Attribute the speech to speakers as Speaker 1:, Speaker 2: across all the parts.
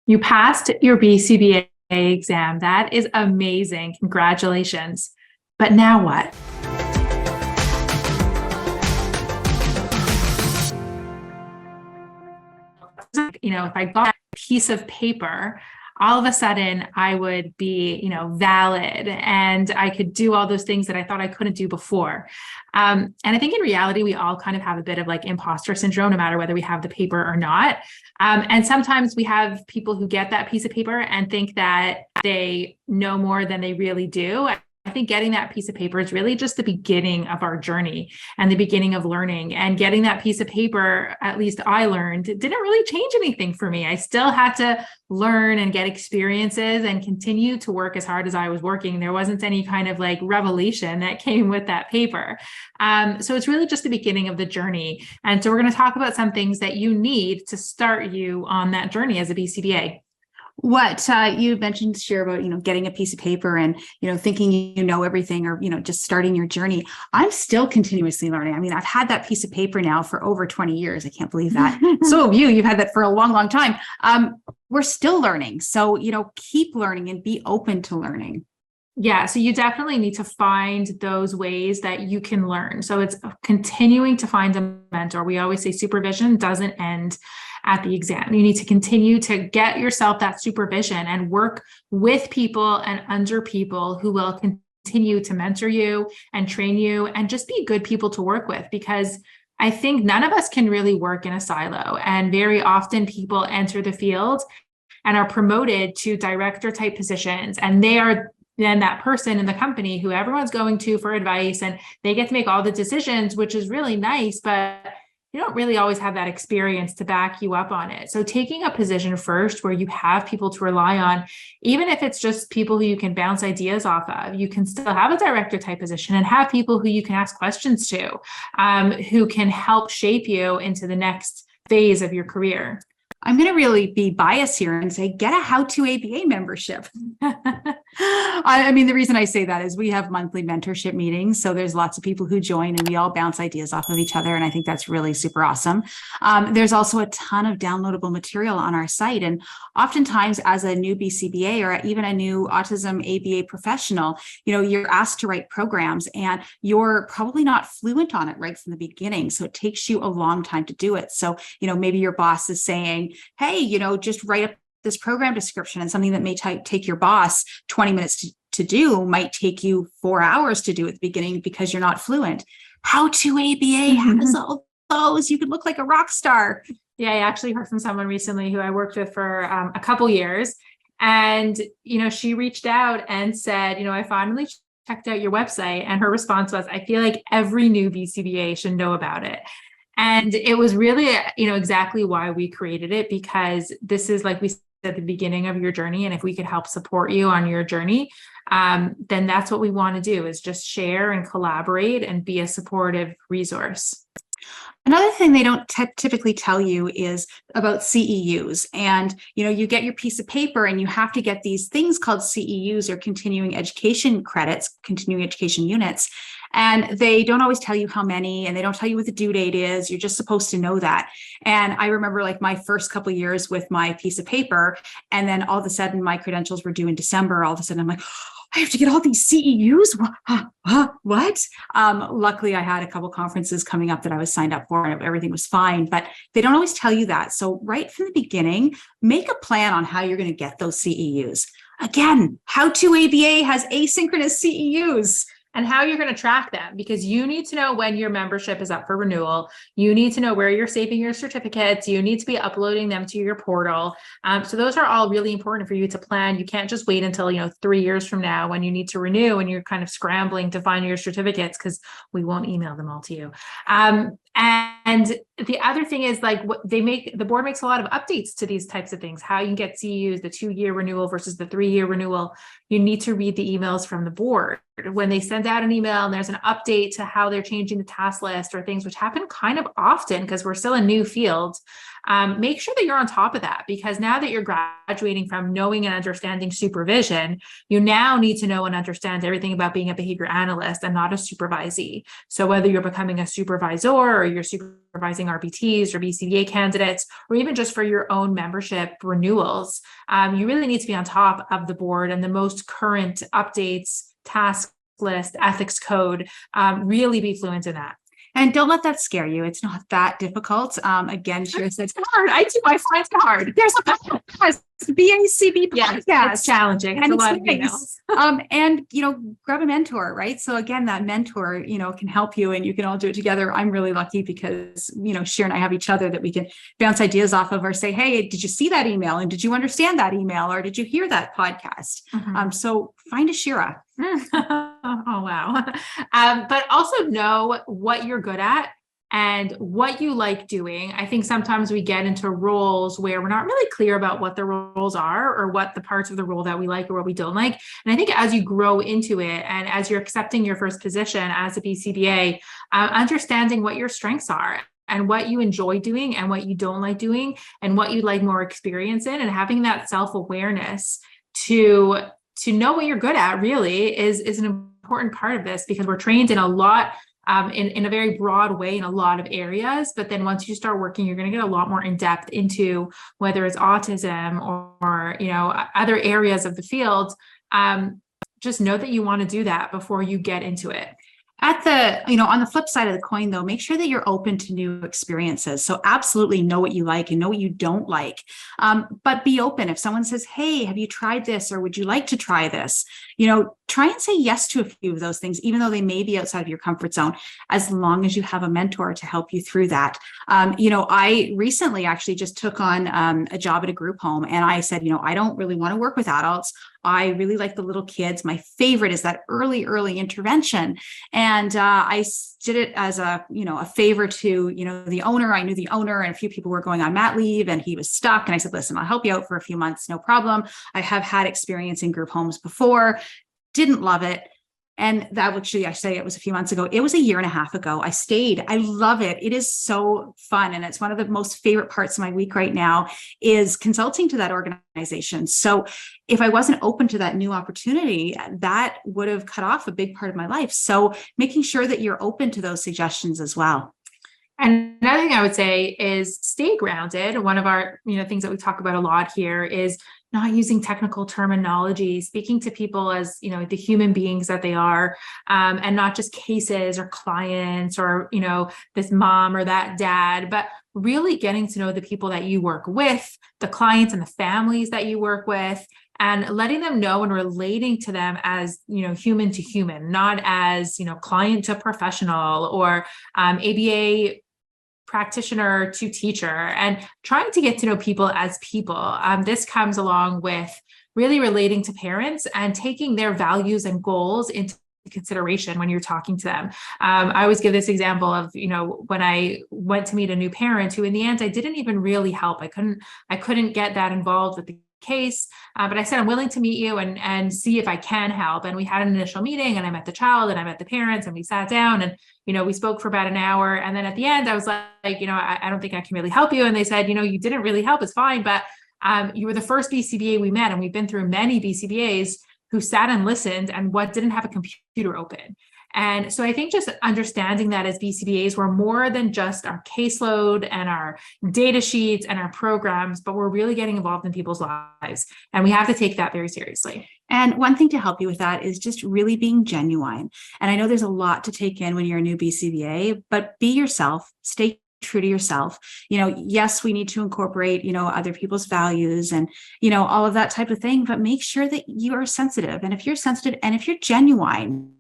Speaker 1: You passed your BCBA exam. That is amazing. Congratulations. But now what? If I got a piece of paper, all of a sudden I would be, valid and I could do all those things that I thought I couldn't do before. And I think in reality, we all kind of have a bit of like imposter syndrome, no matter whether we have the paper or not. And sometimes we have people who get that piece of paper and think that they know more than they really do. I think getting that piece of paper is really just the beginning of our journey and the beginning of learning. And getting that piece of paper, at least I learned, didn't really change anything for me. I still had to learn and get experiences and continue to work as hard as I was working. There wasn't any kind of like revelation that came with that paper. So it's really just the beginning of the journey. And so we're going to talk about some things that you need to start you on that journey as a BCBA.
Speaker 2: What you mentioned, Share, about getting a piece of paper and thinking you know everything, or just starting your journey. I'm still continuously learning. I mean, I've had that piece of paper now for over 20 years. I can't believe that. So have you've had that for a long time. We're still learning, so keep learning and be open to learning.
Speaker 1: Yeah, so you definitely need to find those ways that you can learn. So it's continuing to find a mentor. We always say supervision doesn't end at the exam. You need to continue to get yourself that supervision and work with people and under people who will continue to mentor you and train you and just be good people to work with, because I think none of us can really work in a silo. And very often people enter the field and are promoted to director type positions, and they are then that person in the company who everyone's going to for advice, and they get to make all the decisions, which is really nice, but you don't really always have that experience to back you up on it. So taking a position first where you have people to rely on, even if it's just people who you can bounce ideas off of, you can still have a director type position and have people who you can ask questions to, who can help shape you into the next phase of your career.
Speaker 2: I'm going to really be biased here and say, get a How to ABA membership. I mean, the reason I say that is we have monthly mentorship meetings. So there's lots of people who join and we all bounce ideas off of each other. And I think that's really super awesome. There's also a ton of downloadable material on our site. And oftentimes as a new BCBA or even a new autism ABA professional, you're asked to write programs and you're probably not fluent on it right from the beginning. So it takes you a long time to do it. So, maybe your boss is saying, hey, just write up this program description, and something that may take your boss 20 minutes to do might take you 4 hours to do at the beginning because you're not fluent. How to ABA has all those. You could look like a rock star.
Speaker 1: Yeah, I actually heard from someone recently who I worked with for a couple years. And, she reached out and said, I finally checked out your website. And her response was, I feel like every new BCBA should know about it. And it was really, exactly why we created it, because this is, like we said, the beginning of your journey. And if we could help support you on your journey, then that's what we want to do, is just share and collaborate and be a supportive resource.
Speaker 2: Another thing they don't typically tell you is about CEUs. And, you get your piece of paper and you have to get these things called CEUs, or continuing education credits, continuing education units. And they don't always tell you how many, and they don't tell you what the due date is. You're just supposed to know that. And I remember like my first couple of years with my piece of paper, and then all of a sudden my credentials were due in December. All of a sudden I'm like, I have to get all these CEUs. What? Luckily, I had a couple conferences coming up that I was signed up for, and everything was fine. But they don't always tell you that. So right from the beginning, make a plan on how you're going to get those CEUs. Again, How to ABA has asynchronous CEUs.
Speaker 1: And how you're going to track them, because you need to know when your membership is up for renewal. You need to know where you're saving your certificates. You need to be uploading them to your portal. So those are all really important for you to plan. You can't just wait until 3 years from now when you need to renew and you're kind of scrambling to find your certificates, because we won't email them all to you. And the other thing is, like, the board makes a lot of updates to these types of things, how you can get CEUs, the 2-year renewal versus the 3-year renewal. You need to read the emails from the board. When they send out an email and there's an update to how they're changing the task list or things, which happen kind of often because we're still a new field, make sure that you're on top of that, because now that you're graduating from knowing and understanding supervision, you now need to know and understand everything about being a behavior analyst and not a supervisee. So whether you're becoming a supervisor or or you're supervising RPTs or BCBA candidates, or even just for your own membership renewals, you really need to be on top of the board and the most current updates, task list, ethics code, really be fluent in that.
Speaker 2: And don't let that scare you. It's not that difficult. Again, Shira said,
Speaker 1: it's hard. I find it hard.
Speaker 2: There's a podcast, BCBA podcast.
Speaker 1: Yeah, it's challenging.
Speaker 2: And
Speaker 1: it's a lot
Speaker 2: nice.
Speaker 1: of emails.
Speaker 2: And, grab a mentor, right? So again, that mentor, can help you and you can all do it together. I'm really lucky because, Shira and I have each other that we can bounce ideas off of or say, hey, did you see that email? And did you understand that email? Or did you hear that podcast? So find a Shira.
Speaker 1: Oh, wow. But also know what you're good at and what you like doing. I think sometimes we get into roles where we're not really clear about what the roles are or what the parts of the role that we like or what we don't like. And I think as you grow into it and as you're accepting your first position as a BCBA, understanding what your strengths are and what you enjoy doing and what you don't like doing and what you'd like more experience in, and having that self-awareness to know what you're good at really is an important part of this, because we're trained in a lot, in a very broad way in a lot of areas. But then once you start working, you're going to get a lot more in depth into whether it's autism or other areas of the field. Just know that you want to do that before you get into it.
Speaker 2: At the, on the flip side of the coin, though, make sure that you're open to new experiences. So absolutely know what you like and know what you don't like. But be open. If someone says, hey, have you tried this? Or would you like to try this? Try and say yes to a few of those things, even though they may be outside of your comfort zone, as long as you have a mentor to help you through that. I recently actually just took on a job at a group home, and I said, I don't really want to work with adults. I really like the little kids. My favorite is that early intervention. And I did it as a favor to, the owner. I knew the owner, and a few people were going on mat leave and he was stuck. And I said, listen, I'll help you out for a few months. No problem. I have had experience in group homes before, didn't love it. And that actually, I say it was a few months ago. It was a year and a half ago. I stayed. I love it. It is so fun. And it's one of the most favorite parts of my week right now is consulting to that organization. So if I wasn't open to that new opportunity, that would have cut off a big part of my life. So making sure that you're open to those suggestions as well.
Speaker 1: And another thing I would say is stay grounded. One of our, things that we talk about a lot here is not using technical terminology, speaking to people as, the human beings that they are, and not just cases or clients or, this mom or that dad, but really getting to know the people that you work with, the clients and the families that you work with, and letting them know and relating to them as, human to human, not as, client to professional or ABA practitioner to teacher, and trying to get to know people as people. This comes along with really relating to parents and taking their values and goals into consideration when you're talking to them. I always give this example of, when I went to meet a new parent who in the end, I didn't even really help. I couldn't get that involved with the case, but I said, I'm willing to meet you and see if I can help. And we had an initial meeting, and I met the child and I met the parents, and we sat down and, we spoke for about an hour. And then at the end, I was like, I don't think I can really help you. And they said, you didn't really help. It's fine. But you were the first BCBA we met. And we've been through many BCBAs who sat and listened and didn't have a computer open. And so I think just understanding that as BCBAs, we're more than just our caseload and our data sheets and our programs, but we're really getting involved in people's lives. And we have to take that very seriously.
Speaker 2: And one thing to help you with that is just really being genuine. And I know there's a lot to take in when you're a new BCBA, but be yourself, stay true to yourself. Yes, we need to incorporate, other people's values and, all of that type of thing, but make sure that you are sensitive. And if you're sensitive and if you're genuine,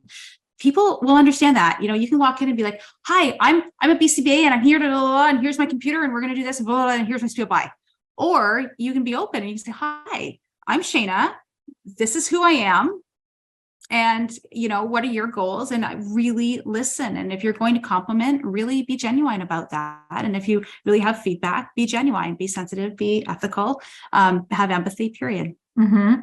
Speaker 2: people will understand that. You can walk in and be like, hi, I'm a BCBA and I'm here to blah, blah, blah, and here's my computer and we're going to do this and blah, blah, blah, and here's my spiel, bye. Or you can be open and you can say, hi, I'm Shayna. This is who I am. And, what are your goals? And I really listen. And if you're going to compliment, really be genuine about that. And if you really have feedback, be genuine, be sensitive, be ethical, have empathy, period.
Speaker 1: Mm-hmm.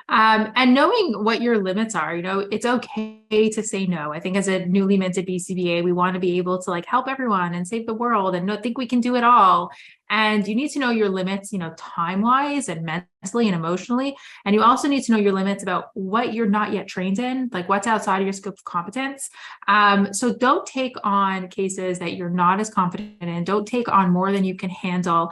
Speaker 1: And knowing what your limits are, it's okay to say no. I think as a newly minted BCBA, we want to be able to help everyone and save the world and think we can do it all. And you need to know your limits, time-wise and mentally and emotionally. And you also need to know your limits about what you're not yet trained in, like what's outside of your scope of competence. So don't take on cases that you're not as confident in. Don't take on more than you can handle.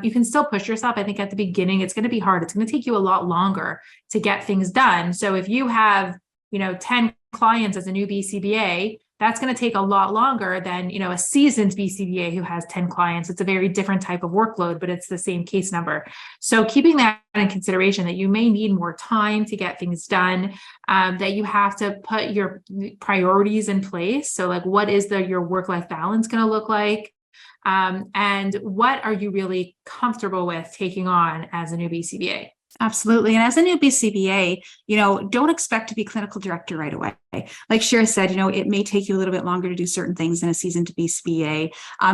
Speaker 1: You can still push yourself. I think at the beginning, it's going to be hard. It's going to take you a lot longer to get things done. So if you have, 10 clients as a new BCBA, that's going to take a lot longer than, a seasoned BCBA who has 10 clients. It's a very different type of workload, but it's the same case number. So keeping that in consideration, that you may need more time to get things done, that you have to put your priorities in place. So like, what is your work-life balance going to look like? And what are you really comfortable with taking on as a new BCBA?
Speaker 2: Absolutely. And as a new BCBA, don't expect to be clinical director right away. Like Shira said, it may take you a little bit longer to do certain things than a seasoned BCBA.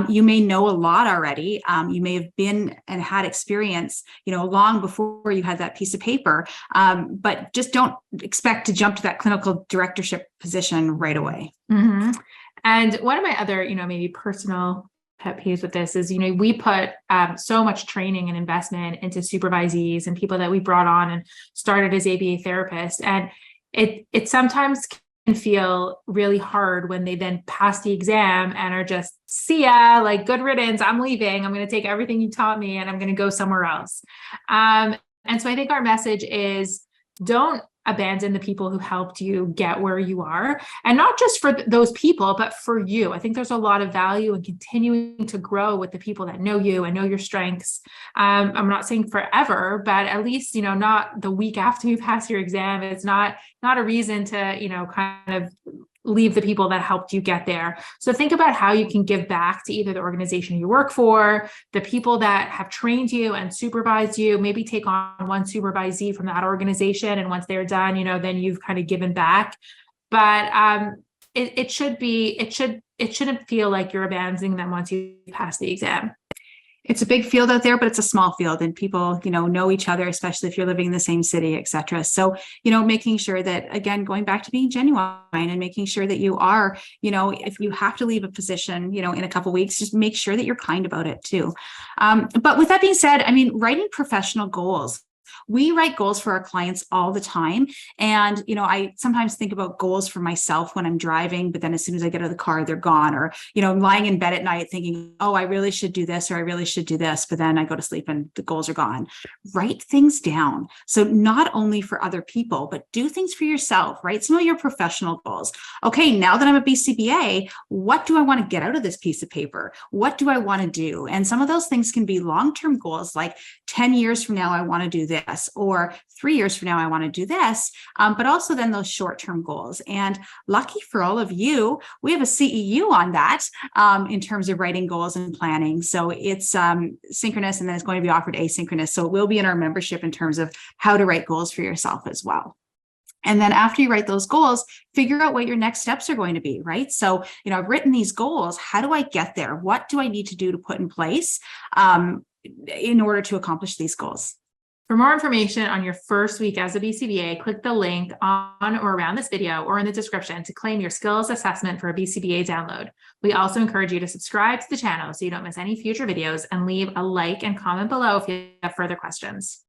Speaker 2: You may know a lot already. You may have been and had experience, long before you had that piece of paper. But just don't expect to jump to that clinical directorship position right away.
Speaker 1: Mm-hmm. And one of my other, maybe personal pet peeves with this is, we put so much training and investment into supervisees and people that we brought on and started as ABA therapists. And it sometimes can feel really hard when they then pass the exam and are just, see ya, like good riddance, I'm leaving. I'm going to take everything you taught me and I'm going to go somewhere else. And so I think our message is, don't abandon the people who helped you get where you are, and not just for those people, but for you. I think there's a lot of value in continuing to grow with the people that know you and know your strengths. I'm not saying forever, but at least, not the week after you pass your exam. It's not a reason to, kind of leave the people that helped you get there. So think about how you can give back to either the organization you work for, the people that have trained you and supervised you. Maybe take on one supervisee from that organization, and once they're done, then you've kind of given back. But it shouldn't feel like you're abandoning them once you pass the exam.
Speaker 2: It's a big field out there, but it's a small field, and people, know each other, especially if you're living in the same city, et cetera. So, making sure that, again, going back to being genuine and making sure that you are, if you have to leave a position, in a couple of weeks, just make sure that you're kind about it too. But with that being said, writing professional goals. We write goals for our clients all the time. And, I sometimes think about goals for myself when I'm driving, but then as soon as I get out of the car, they're gone. Or, I'm lying in bed at night thinking, oh, I really should do this, or I really should do this. But then I go to sleep and the goals are gone. Write things down. So not only for other people, but do things for yourself, right? Some of your professional goals. Okay, now that I'm a BCBA, what do I want to get out of this piece of paper? What do I want to do? And some of those things can be long-term goals, like 10 years from now, I want to do this, or 3 years from now, I want to do this, but also then those short-term goals. And lucky for all of you, we have a CEU on that in terms of writing goals and planning. So it's synchronous, and then it's going to be offered asynchronous. So it will be in our membership in terms of how to write goals for yourself as well. And then after you write those goals, figure out what your next steps are going to be, right? So, I've written these goals. How do I get there? What do I need to do to put in place in order to accomplish these goals?
Speaker 1: For more information on your first week as a BCBA, click the link on or around this video or in the description to claim your skills assessment for a BCBA download. We also encourage you to subscribe to the channel so you don't miss any future videos, and leave a like and comment below if you have further questions.